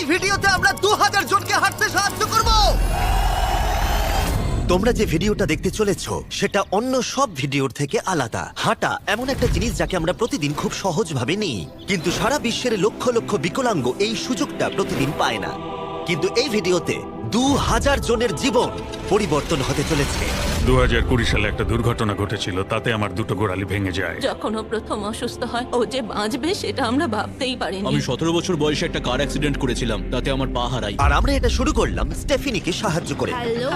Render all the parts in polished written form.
এই ভিডিওতে আমরা 2000 জনকে হাঁটতে সাহায্য করব। তোমরা যে ভিডিওটা দেখতে চলেছো সেটা অন্য সব ভিডিওর থেকে আলাদা। হাঁটা এমন একটা জিনিস যাকে আমরা প্রতিদিন খুব সহজভাবে নিই, কিন্তু সারা বিশ্বের লক্ষ লক্ষ বিকলাঙ্গ এই সুযোগটা প্রতিদিন পায় না। কিন্তু এই ভিডিওতে 2000 জনের জীবন পরিবর্তন হতে চলেছে। 2020 সালে একটা দুর্ঘটনা ঘটেছিল, তাতে আমার দুটো গোড়ালি ভেঙে যায়। যখন ও প্রথম অসুস্থ হয়, ও যে বাঁচবে সেটা আমরা ভাবতেই পারিনি। আমি 17 বছর বয়সে একটা কার অ্যাক্সিডেন্ট করেছিলাম, তাতে আমার পা হারাই। আর আমরা এটা শুরু করলাম স্টেফিনিকে সাহায্য করে। হ্যালো,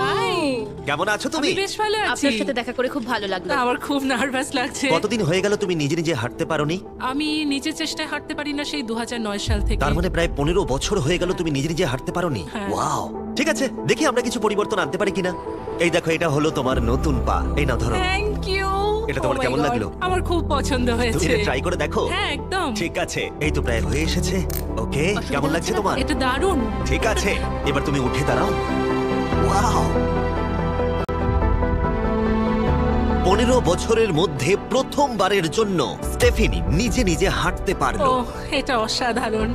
কেমন আছো তুমি? বেশ ভালো আছি। আপনার সাথে দেখা করে খুব ভালো লাগলো। আমার খুব নার্ভাস লাগছে। কতদিন হয়ে গেল তুমি নিজে নিজে হাঁটতে পারোনি? আমি নিজের চেষ্টায় হাঁটতে পারি না সেই 2009 সাল থেকে। তার মানে প্রায় 15 বছর হয়ে গেল তুমি নিজে নিজে হাঁটতে পারোনি। হ্যাঁ। ওয়াও, ঠিক আছে, দেখি আমরা কিছু পরিবর্তন আনতে পারি কিনা। এই দেখো, এটা হলো তোমার নতুন পা। এই নাও ধরো। Thank you. এটা তোমার কেমন লাগলো? আমার খুব পছন্দ তুমি হয়েছে। এটা ট্রাই করে দেখো। হ্যাঁ, একদম। ঠিক আছে, এই তো প্রায় হয়ে এসেছে। ওকে, কেমন লাগছে তোমার? এটা দারুণ। ঠিক আছে, এবার তুমি উঠে দাঁড়াও। ওয়াও, 15 বছরের মধ্যে প্রথমবারের জন্য স্টেফিনি নিজে নিজে হাঁটতে ও, পারলো। এটা অসাধারণ।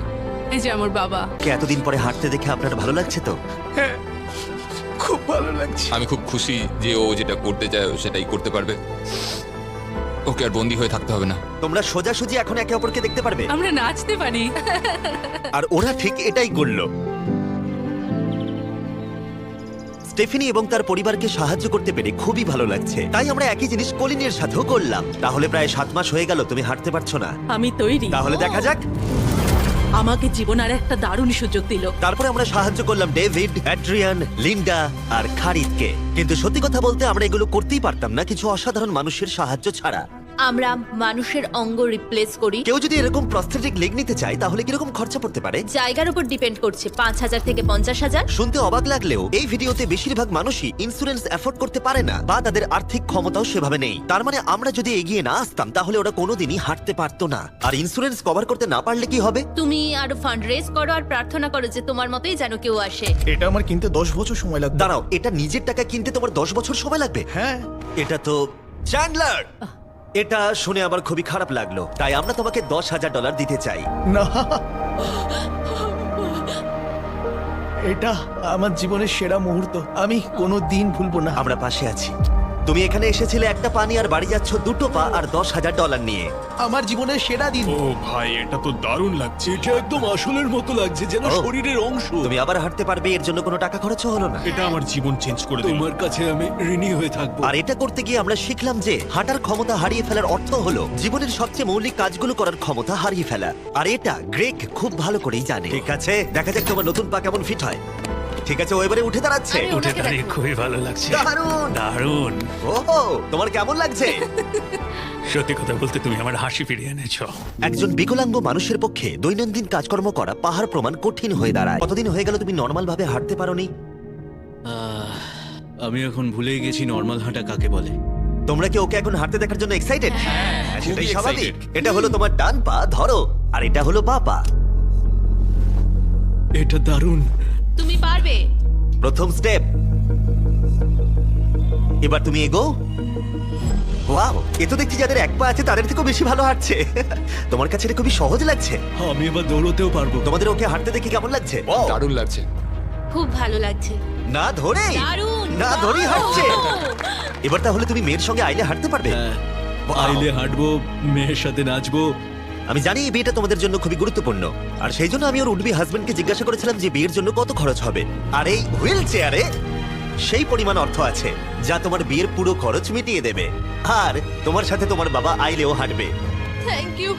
এই যে আমার বাবা। কে এতদিন পরে হাঁটতে দেখে আপনার ভালো লাগছে তো? আমি খুব খুশি যে ও যেটা করতে চায় ও সেটাই করতে পারবে। ওকে আর বন্দি হয়ে থাকতে হবে না। তোমরা সোজাসুজি এখন একে অপরকে দেখতে পারবে। আমরা নাচতে পারি। আর ওরা ঠিক এটাই করলো। স্টেফিনি এবং তার পরিবারকে সাহায্য করতে পেরে খুবই ভালো লাগছে। তাই আমরা একই জিনিস কলিনের সাথেও করলাম। তাহলে প্রায় 7 মাস হয়ে গেল তুমি হাঁটতে পারছো না। আমি তৈরি। তাহলে দেখা যাক। আমাকে জীবন আর একটা দারুণ সুযোগ দিল। তারপরে আমরা সাহায্য করলাম ডেভিড, অ্যাড্রিয়ান, লিন্ডা আর খারিদকে। কিন্তু সত্যি কথা বলতে আমরা এগুলো করতেই পারতাম না কিছু অসাধারণ মানুষের সাহায্য ছাড়া। আমরা মানুষের অঙ্গ রিপ্লেস করি। কেউ যদি এরকম প্রস্থেটিক লেগ নিতে চায় তাহলে কিরকম খরচা পড়তে পারে? জায়গার উপর ডিপেন্ড করছে, 5000 থেকে 50,000। শুনতে অবাক লাগলেও এই ভিডিওতে বেশিরভাগ মানুষই ইন্স্যুরেন্স অ্যাফোর্ড করতে পারে না, বা তাদের আর্থিক ক্ষমতাও সেভাবে নেই। তার মানে আমরা যদি এগিয়ে না আসতাম তাহলে ওরা কোনোদিনই হাঁটতে পারতো না। আর ইন্স্যুরেন্স কভার করতে না পারলে কি হবে? তুমি আরো ফান্ড রেজ করো আর প্রার্থনা করো যে তোমার মতোই যেন কেউ আসে। এটা আমার কিনতে 10 বছর সময় লাগবে। দাঁড়াও, এটা নিজের টাকা কিনতে তোমার 10 বছর সময় লাগবে? হ্যাঁ, এটা তো চ্যান্ডলার, এটা শুনে আমার খুবই খারাপ লাগলো। তাই আমরা তোমাকে $10,000 দিতে চাই। না, এটা আমার জীবনের সেরা মুহূর্ত, আমি কোনো দিন ভুলবো না। আমরা পাশে আছি। তুমি এখানে এসেছিলে একটা পানি আর বাড়ি যাচ্ছ 2টো পা আর $10,000 নিয়ে। আমার জীবনের সেরা দিন। ও ভাই, এটা তো দারুণ লাগছে। এটা একদম আসলের মতো লাগছে, যেন ও। শরীরের অংশ। তুমি আবার হাঁটতে পারবে, এর জন্য কোনো টাকা খরচ হলো না। এটা আমার জীবন চেঞ্জ করে দিল। তোমার কাছে আমি ঋণী হয়ে থাকবো। আর এটা করতে গিয়ে আমরা শিখলাম যে হাঁটার ক্ষমতা হারিয়ে ফেলার অর্থ হলো জীবনের সবচেয়ে মৌলিক কাজগুলো করার ক্ষমতা হারিয়ে ফেলা। আর এটা গ্রেগ খুব ভালো করেই জানে। ঠিক আছে, দেখা যাক তোমার নতুন পা কেমন ফিট হয়। ঠিক আছে, ও এবারে উঠে দাঁড়াচ্ছে। আমি উঠে ওনাকে দাঁড়িয়ে দেখো। খুবই ভালো লাগছে। দারুণ। দারুণ। ওহো, তোমার কেমন লাগছে? সত্যি কথা বলতে তুমি আমার হাসি ফিরিয়ে এনেছো। একজন বিকলাঙ্গ মানুষের পক্ষে দৈনন্দিন কাজকর্ম করা পাহাড় প্রমাণ কঠিন হয়ে দাঁড়ায়। কতদিন হয়ে গেল তুমি নর্মাল ভাবে হাঁটতে পারোনি? আমি এখন ভুলেই গেছি নর্মাল হাঁটা কাকে বলে। তোমরা কি ওকে এখন হাঁটতে দেখার জন্য এক্সাইটেড? সেটাই খুবই স্বাভাবিক। excited। এটা হলো তোমার ডান পা, ধরো, আর এটা হলো বাঁ পা। এটা দারুণ। তুমি পারবে। প্রথম স্টেপ। এবার তুমি এগো। ওয়াও, এ তো দেখছি যাদের এক পা আছে তাদের থেকেও বেশি ভালো হাঁটছে। তোমার কাছে এটা খুবই সহজ লাগছে। আমি এবার দৌড়তেও পারবো। তোমাদের ওকে হাঁটতে দেখে কেমন লাগছে? দারুণ লাগছে। খুব ভালো লাগছে। না ধরে, দারুণ। না ধরেই হাঁটছে। এবার তাহলে তুমি মেয়ের সঙ্গে আইলে হাঁটতে পারবে? হ্যাঁ, Wow! আইলে হাঁটবো, মেয়ের সাথে নাচবো। আমি জানি এই বিয়েটা তোমাদের জন্য খুবই গুরুত্বপূর্ণ, আর সেই জন্য আমি ওর উডবি হাজবেন্ডকে জিজ্ঞাসা করেছিলাম যে বিয়ের জন্য কত খরচ হবে। আর এই হুইল চেয়ারে সেই পরিমাণ অর্থ আছে যা তোমার বিয়ের পুরো খরচ মিটিয়ে দেবে। আর তোমার সাথে তোমার বাবা আইলেও হাঁটবে। Thank you.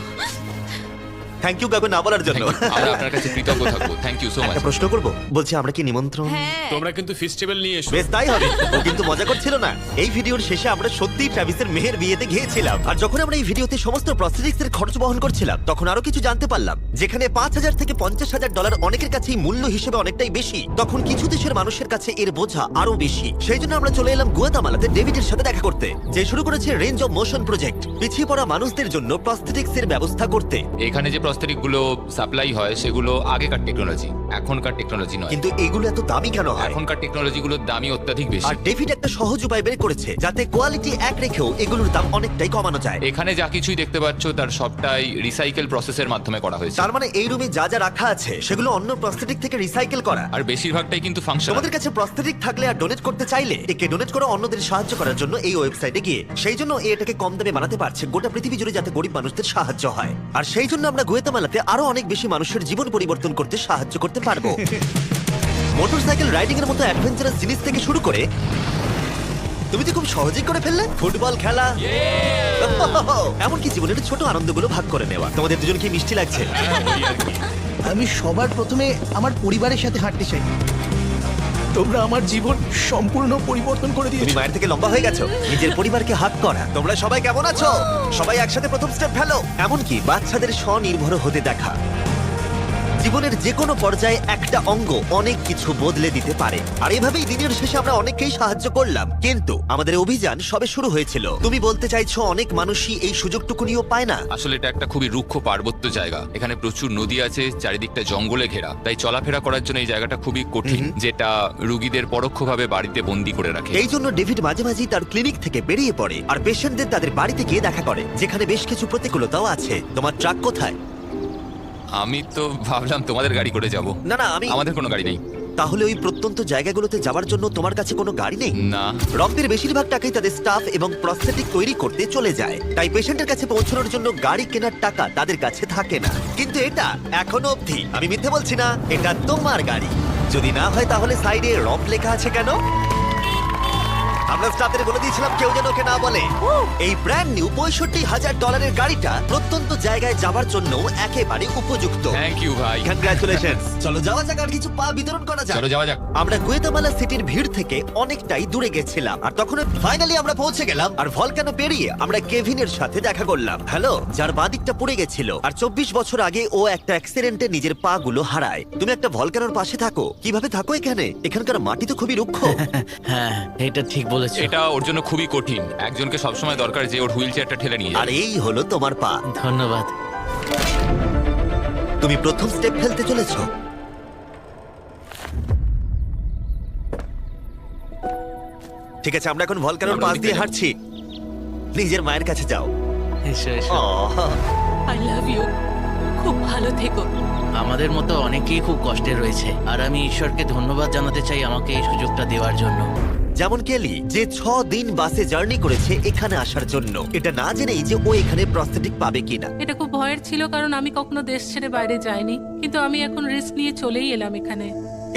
থ্যাংক ইউ কাকু না বলার জন্য। Thank you. আমরা আপনার কাছে কৃতজ্ঞ থাকবো। Thank you so much. একটা প্রশ্ন করব, বলছি আমরা কি নিমন্ত্রণ? হ্যাঁ, তোমরা কিন্তু ফেস্টিভ্যাল নিয়ে এসো। বেশ, তাই হবে। ও কিন্তু মজা করছিল না। এই ভিডিওর শেষে আমরা সত্যিই ট্রাভিসের মেহের বিয়েতে গিয়েছিলাম। আর যখন আমরা এই ভিডিওতে সমস্ত প্রস্থেটিক্সের খরচ বহন করছিলাম তখন আরো কিছু জানতে পারলাম। যেখানে $5,000 থেকে $50,000 অনেকের কাছেই মূল্য হিসেবে অনেকটাই বেশি, তখন কিছু দেশের মানুষের কাছে এর বোঝা আরো বেশি। সেই জন্য আমরা চলে এলাম গুয়াতামালাতে ডেভিডের সাথে দেখা করতে, যে শুরু করেছে রেঞ্জ অফ মোশন প্রজেক্ট, পিছিয়ে পড়া মানুষদের জন্য প্রস্থেটিক্সের ব্যবস্থা করতে। এখানে যে প্রস্তরিক গুলো সাপ্লাই হয় সেগুলো আগেকার টেকনোলজি, এখনকার টেকনোলজি নয়। কিন্তু এগুলো এত দামি কেন হয়? এখনকার টেকনোলজি গুলোর দামই অত্যাধিক বেশি। আর ডেভিড একটা সহজ উপায় বের করেছে যাতে কোয়ালিটি এক রেখেও এগুলোর দাম অনেকটাই কমানো যায়। এখানে যা কিছুই দেখতে পাচ্ছ তার সবটাই রিসাইকেল প্রসেসের মাধ্যমে করা হয়েছে। তার মানে এই রুমে যা যা রাখা আছে সেগুলো অন্য প্রস্থেটিক থেকে রিসাইকেল করা। আর বেশিরভাগটাই কিন্তু ফাংশনাল। তোমাদের কাছে প্রস্থেটিক থাকলে আর ডোনেট করতে চাইলে একে ডোনেট করো অন্যদের সাহায্য করার জন্য এই ওয়েবসাইটে গিয়ে। সেই জন্য এটাকে কম দামে বানাতে পারছে গোটা পৃথিবী জুড়ে যাতে গরিব মানুষদের সাহায্য হয়। আর সেই জন্য আমরা গুয়েতামালাতে আরো অনেক বেশি মানুষের জীবন পরিবর্তন করতে সাহায্য করতে পারবো। মোটরসাইকেল রাইডিং এর মতো অ্যাডভেঞ্চারাস জিনিস থেকে শুরু করে তুমি তো খুব সহজেই করে ফেললে ফুটবল খেলা, এমনকি জীবনের ছোট আনন্দগুলো ভাগ করে নেওয়া। তোমাদের দুজন কি মিষ্টি লাগছে? আমি সবার প্রথমে আমার পরিবারের সাথে হাঁটতে চাই। তোমরা আমার জীবন সম্পূর্ণ পরিবর্তন করে তুমি দিয়েছো। মায়ের থেকে লম্বা হয়ে গেছো। নিজের পরিবারকে হাত করা। তোমরা সবাই কেমন আছো? সবাই একসাথে প্রথম স্টেপ ফেলো। এমনকি বাচ্চাদের স্বনির্ভর হতে দেখা। জীবনের যে কোনো পর্যায়ে একটা অঙ্গ অনেক কিছু বদলে দিতে পারে। আর এভাবেই দিনের শেষে আমরা অনেককেই সাহায্য করলাম, কিন্তু আমাদের অভিযান সবে শুরু হয়েছিল। তুমি বলতে চাইছো অনেক মানুষই এই সুযোগটুকুনিও পায় না? আসলে এটা একটা খুবই রুক্ষ পার্বত্য জায়গা। এখানে প্রচুর নদী আছে, চারিদিকটা জঙ্গলে ঘেরা, তাই চলাফেরা করার জন্য এই জায়গাটা খুবই কঠিন, যেটা রুগীদের পরোক্ষভাবে বাড়িতে বন্দি করে রাখে। এই জন্য ডেভিড মাঝে মাঝেই তার ক্লিনিক থেকে বেরিয়ে পড়ে আর পেশেন্টদের তাদের বাড়িতে গিয়ে দেখা করে, যেখানে বেশ কিছু প্রতিকূলতাও আছে। তোমার ট্রাক কোথায়? আমি তো ভাবলাম তোমাদের গাড়ি করে যাব। না না, আমাদের কোনো গাড়ি নেই। তাহলে ওই প্রত্যন্ত জায়গাগুলোতে যাওয়ার জন্য তোমার কাছে কোনো গাড়ি নেই? না। রক্তের বেশিরভাগ টাকাই তাদের স্টাফ এবং প্রস্থেটিক তৈরি করতে চলে যায়, তাই পেশেন্টের কাছে পৌঁছানোর জন্য গাড়ি কেনার টাকা তাদের কাছে থাকে না। কিন্তু এটা এখনো অবধি, আমি মিথ্যে বলছি না, এটা তোমার গাড়ি। যদি না হয় তাহলে সাইডে রক লেখা আছে কেন? আমরা স্টাফদের বলে দিয়েছিলাম কেউ যেন ওকে না বলে। এই ব্র্যান্ড নিউ $65,000 গাড়িটা প্রত্যন্ত জায়গায় যাবার জন্য একেবারে উপযুক্ত। থ্যাংক ইউ ভাই। কংগ্রাচুলেশনস। চলো যাওয়া যাক আর কিছু পা বিতরণ করা যাক। চলো যাওয়া যাক। আমরা গুয়েতামালা সিটির ভিড় থেকে অনেকটাই দূরে গেছিলাম, আর তখন ফাইনালি আমরা পৌঁছে গেলাম। আর ভলকানো পেরিয়ে আমরা কেভিনের সাথে দেখা করলাম। হ্যালো, যার বাঁ দিকটা পড়ে গেছিল আর 24 বছর আগে ও একটা অ্যাক্সিডেন্টে নিজের পা গুলো হারায়। তুমি একটা ভলকানোর পাশে থাকো, কিভাবে থাকো এখানে? এখানকার মাটি তো খুবই রুক্ষ। হ্যাঁ, এটা ঠিক বলেছো। এটা ওর জন্য খুবই কঠিন। একজনকে সবসময় দরকার যে ওর হুইল চেয়ারটা ঠেলে নিয়ে আর যাবে। এই হলো তোমার পা। ধন্যবাদ। তুমি প্রথম স্টেপ ফেলতে চলেছো। ঠিক আছে, আমরা এখন ভলকানোর পাশ দিয়ে হাঁটছি। নিজের মায়ের কাছে যাও। এসো এসো। আহ, আই লাভ ইউ। খুব ভালো থেকো। আমাদের মতো অনেকেই খুব কষ্টে রয়েছে, আর আমি ঈশ্বরকে ধন্যবাদ জানাতে চাই আমাকে এই সুযোগটা দেওয়ার জন্য। যেমন কেলি, যে 6 দিন বাসে জার্নি করেছে এখানে আসার জন্য, এটা না জেনেই যে ও এখানে প্রস্থেটিক পাবে কিনা। এটা খুব ভয়ের ছিল, কারণ আমি কখনো দেশ ছেড়ে বাইরে যাইনি, কিন্তু আমি এখন রিস্ক নিয়ে চলেই এলাম এখানে।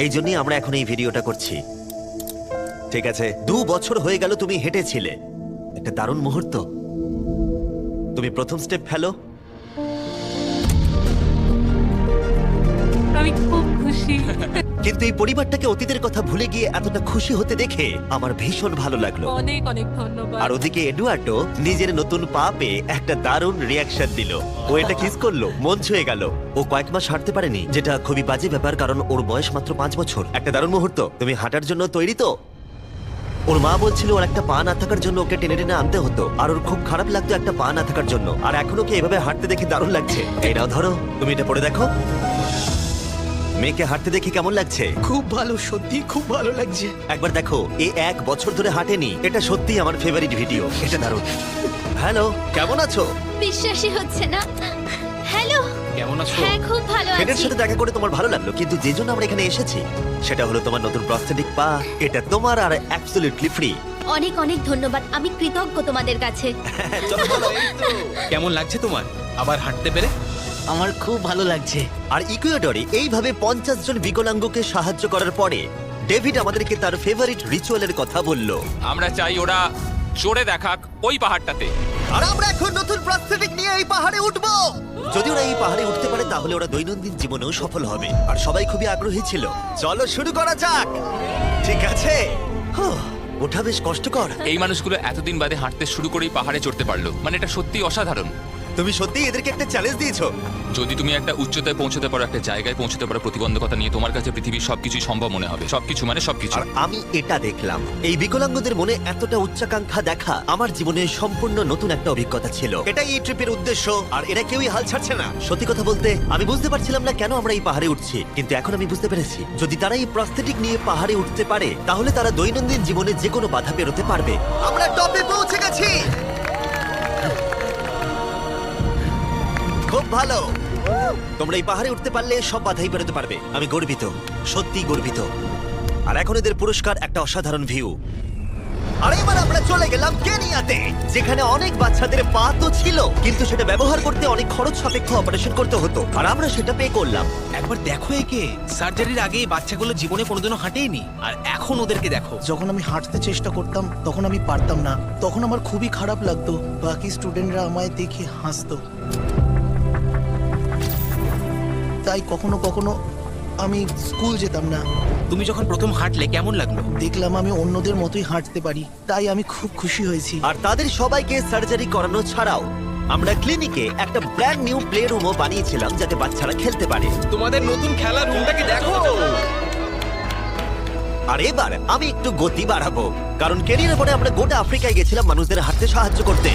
এই জন্যই আমরা এখন এই ভিডিওটা করছি। ঠিক আছে, 2 বছর হয়ে গেল তুমি হেঁটেছিলে, একটা দারুণ মুহূর্ত। তুমি প্রথম স্টেপ ফেলো। আমি খুব খুশি। কিন্তু এই পরিবারটাকে অতীতের কথা ভুলে গিয়ে এতটা খুশি হতে দেখে আমার ভীষণ ভালো লাগলো। অনেক অনেক ধন্যবাদ। আর ওদিকে এডুয়ার্ডো নিজের নতুন পা পেয়ে একটা দারুণ রিয়াকশন দিল। ও এটা কিস করলো, মন ছুঁয়ে গেল। ও কয়েক মাস হাঁটতে পারেনি, যেটা খুবই বাজে ব্যাপার, কারণ ওর বয়স মাত্র 5 বছর। একটা দারুণ মুহূর্ত। তুমি হাঁটার জন্য তৈরি তো? ওর মা বলছিল ওর একটা পা না থাকার জন্য ওকে টেনে টেনে আনতে হতো, আর ওর খুব খারাপ লাগতো একটা পা না থাকার জন্য। আর এখন ওকে এভাবে হাঁটতে দেখে দারুণ লাগছে। এই নাও ধরো, তুমি এটা পরে দেখো। মেয়েকে হাঁটতে দেখে কেমন লাগছে? খুব ভালো, সত্যি খুব ভালো লাগছে। একবার দেখো, এ 1 বছর ধরে হাঁটেনি। এটা সত্যিই আমার ফেভারিট ভিডিও। এটা দারুণ। হ্যালো, কেমন আছো? বিশ্বাসই হচ্ছে না। হ্যালো, কেমন আছো? হ্যাঁ খুব ভালো ফ্রেডের আছি। সাথে দেখা করে তোমার ভালো লাগলো, কিন্তু যে জন্য আমরা এখানে এসেছি সেটা হলো তোমার নতুন প্রস্থেটিক পা। এটা তোমার আর অ্যাবসলিউটলি ফ্রি। অনেক অনেক ধন্যবাদ, আমি কৃতজ্ঞ তোমাদের কাছে। চলো চলো, এই তো। কেমন লাগছে তোমার আবার হাঁটতে পেরে? আমার খুব ভালো লাগছে। আর ইকুয়েডরে এইভাবে 50 জন বিকলাঙ্গকে সাহায্য করার পরে ডেভিড আমাদেরকে তার ফেভারিট রিচুয়ালের কথা বলল। আমরা চাই ওরা চড়ে দেখাক ওই পাহাড়টাতে। আর আমরা এখন নতুন প্রস্থেটিক নিয়ে এই পাহাড়ে উঠবো। যদি ওরা এই পাহাড়ে উঠতে পারে তাহলে ওরা দৈনন্দিন জীবনেও সফল হবে। আর সবাই খুবই আগ্রহী ছিল। চলো শুরু করা যাক। ঠিক আছে। ওঠা বেশ কষ্টকর। এই মানুষগুলো এতদিন বাদে হাঁটতে শুরু করেই পাহাড়ে চড়তে পারলো, মানে এটা সত্যি অসাধারণ। তুমি সত্যি এদেরকে একটা চ্যালেঞ্জ দিয়েছো। যদি তুমি একটা উচ্চতায় পৌঁছতে পারো, একটা জায়গায় পৌঁছতে পারো, প্রতিবন্ধকতা নিয়ে তোমার কাছে পৃথিবীর সবকিছুই সম্ভব মনে হবে। সবকিছু মানে সবকিছু। আর আমি এটা দেখলাম, এই বিকলাঙ্গদের মনে এতটা উচ্চাকাঙ্ক্ষা দেখা আমার জীবনে সম্পূর্ণ নতুন একটা অভিজ্ঞতা ছিল। এটাই এই ট্রিপের উদ্দেশ্য, আর এরা কেউই হাল ছাড়ছে না। সত্যি কথা বলতে আমি বুঝতে পারছিলাম না কেন আমরা এই পাহাড়ে উঠছি, কিন্তু এখন আমি বুঝতে পেরেছি যদি তারা এই প্রস্থেটিক নিয়ে পাহাড়ে উঠতে পারে তাহলে তারা দৈনন্দিন জীবনে যে কোনো বাধা পেরোতে পারবে। আমরা টপে পৌঁছে গেছি। খুব ভালো, তোমরা এই পাহাড়ে উঠতে পারলে সব বাধাই পেরোতে পারবে। আমি গর্বিত, সত্যি গর্বিত। আর এখন এদের পুরস্কার একটা অসাধারণ ভিউ। আর এবার আমরা চলে গেলাম কেনিয়াতে, যেখানে অনেক বাচ্চাদের পা তো ছিল কিন্তু সেটা ব্যবহার করতে অনেক খরচ সাপেক্ষ অপারেশন করতে হতো, আর আমরা সেটা পে করলাম। একবার দেখো একে, সার্জারির আগে এই বাচ্চাগুলো জীবনে কোনোদিনও হাঁটেইনি, আর এখন ওদেরকে দেখো। যখন আমি হাঁটতে চেষ্টা করতাম তখন আমি পারতাম না, তখন আমার খুবই খারাপ লাগতো। বাকি স্টুডেন্টরা আমায় দেখে হাসতো, তাই কখনো কখনো আমি স্কুল যেতাম না। তুমি যখন প্রথম হাঁটলে কেমন লাগলো? দেখলাম আমি অন্যদের মতোই হাঁটতে পারি, তাই আমি খুব খুশি হয়েছি। আর তাদের সবাইকে সার্জারি করানো ছাড়াও আমরা ক্লিনিকে একটা ব্র্যান্ড নিউ প্লে রুমও বানিয়েছিলাম যাতে বাচ্চারা খেলতে পারে। তোমাদের নতুন খেলার রুমটাকে দেখো। আর এবার আমি একটু গতি বাড়াবো, কারণ কেরিয়ারের পরে আমরা গোটা আফ্রিকায় গেছিলাম মানুষদের হাঁটতে সাহায্য করতে।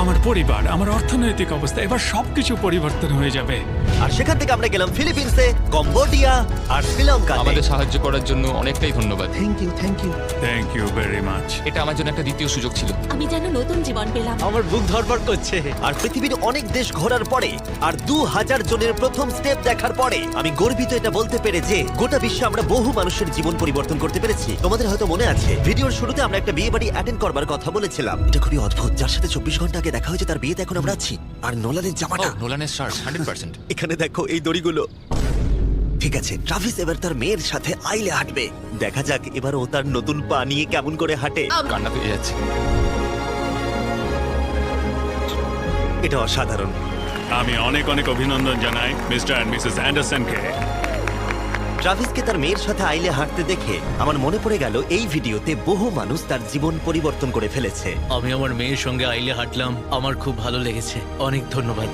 আমার পরিবার, আমার অর্থনৈতিক অবস্থা এবার সবকিছু পরিবর্তন হয়ে যাবে। আর সেখান থেকে আমরা গেলাম ফিলিপিন্সে, কম্বোডিয়া আর শ্রীলঙ্কা। আমাদের সাহায্য করার জন্য অনেকটাই ধন্যবাদ। Thank you, thank you. Thank you very much. এটা আমার জন্য একটা দ্বিতীয় সুযোগ ছিল। আমি যেন নতুন জীবন পেলাম। আমার বুক ধড়ফড় করছে। আর পৃথিবীর অনেক দেশ ঘোরার পরে আর 2000 জনের প্রথম স্টেপ দেখার পরে আমি গর্বিত এটা বলতে পেরে যে গোটা বিশ্বে আমরা বহু মানুষের জীবন পরিবর্তন করতে পেরেছি। তোমাদের হয়তো মনে আছে ভিডিওর শুরুতে আমরা একটা বিয়ে বাড়ি অ্যাটেন্ড করবার কথা বলেছিলাম। এটা খুবই অদ্ভুত, যার সাথে 24 ঘন্টা আগে দেখা হয়েছে তার বিয়েতে এখন আমরা আছি। আর নোলানের জামাটা, নোলানের শার্ট 100%। এখানে দেখো এই দড়িগুলো। ঠিক আছে, ট্রাভিস এবার তার মেয়ের সাথে আইলে হাঁটবে। দেখা যাক এবার ও তার নতুন পা নিয়ে কেমন করে হাঁটে। কান্না পেয়ে যাচ্ছে। এটা অসাধারণ। আমি অনেক অনেক অভিনন্দন জানাই মিস্টার অ্যান্ড মিসেস অ্যান্ডারসনকে। ট্রাভিসকে তার মেয়ের সাথে আইলে হাঁটতে দেখে আমার মনে পড়ে গেল এই ভিডিওতে বহু মানুষ তার জীবন পরিবর্তন করে ফেলেছে। আমি আমার মেয়ের সঙ্গে আইলে হাঁটলাম, আমার খুব ভালো লেগেছে। অনেক ধন্যবাদ।